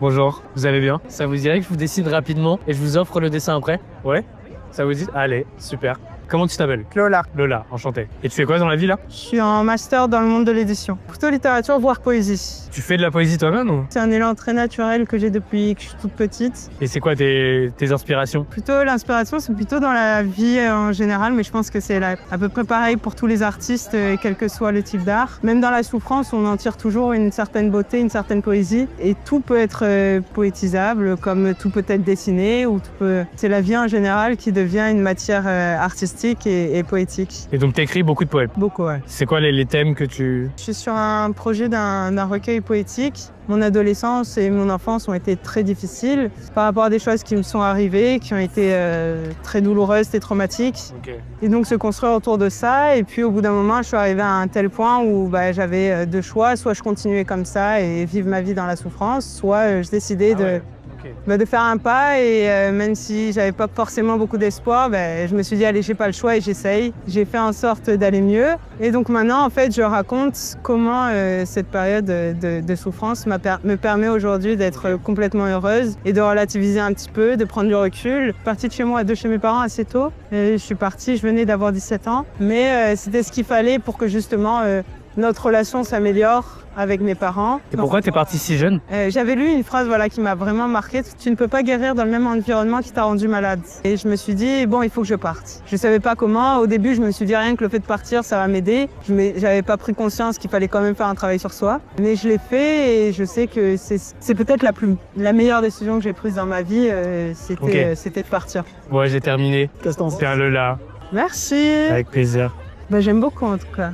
Bonjour, vous allez bien? Ça vous dirait que je vous dessine rapidement et je vous offre le dessin après? Ouais? Ça vous dit? Allez, super. Comment tu t'appelles? Lola. Lola, enchanté. Et tu fais quoi dans la vie là? Je suis en master dans le monde de l'édition. Plutôt littérature, voire poésie. Tu fais de la poésie toi-même ou? C'est un élan très naturel que j'ai depuis que je suis toute petite. Et c'est quoi tes inspirations? Plutôt l'inspiration, c'est plutôt dans la vie en général, mais je pense que c'est à peu près pareil pour tous les artistes, quel que soit le type d'art. Même dans la souffrance, on en tire toujours une certaine beauté, une certaine poésie. Et tout peut être poétisable, comme tout peut être dessiné. C'est la vie en général qui devient une matière artistique et poétique. Et donc t'écris beaucoup de poèmes? Beaucoup, ouais. C'est quoi les thèmes que tu... Je suis sur un projet d'un recueil poétique. Mon adolescence et mon enfance ont été très difficiles par rapport à des choses qui me sont arrivées, qui ont été très douloureuses et traumatiques. Okay. Et donc se construire autour de ça. Et puis au bout d'un moment, je suis arrivée à un tel point où j'avais deux choix. Soit je continuais comme ça et vivre ma vie dans la souffrance, soit je décidais de faire un pas. Et même si j'avais pas forcément beaucoup d'espoir, je me suis dit allez, j'ai pas le choix et j'essaye. J'ai fait en sorte d'aller mieux. Et donc maintenant, en fait, je raconte comment cette période de souffrance me permet aujourd'hui d'être complètement heureuse et de relativiser un petit peu, de prendre du recul. Je suis partie de chez mes parents assez tôt. Et je venais d'avoir 17 ans. Mais c'était ce qu'il fallait pour que justement notre relation s'améliore avec mes parents. Et pourquoi t'es partie si jeune? J'avais lu une phrase qui m'a vraiment marquée. Tu ne peux pas guérir dans le même environnement qui t'a rendu malade. Et je me suis dit, bon, il faut que je parte. Je savais pas comment. Au début, je me suis dit rien que le fait de partir, ça va m'aider. J'avais pas pris conscience qu'il fallait quand même faire un travail sur soi. Mais je l'ai fait et je sais que c'est peut-être la meilleure décision que j'ai prise dans ma vie. C'était de partir. Ouais, j'ai terminé. Qu'est-ce que t'en penses? C'était un Lola. Merci. Avec plaisir. J'aime beaucoup en tout cas.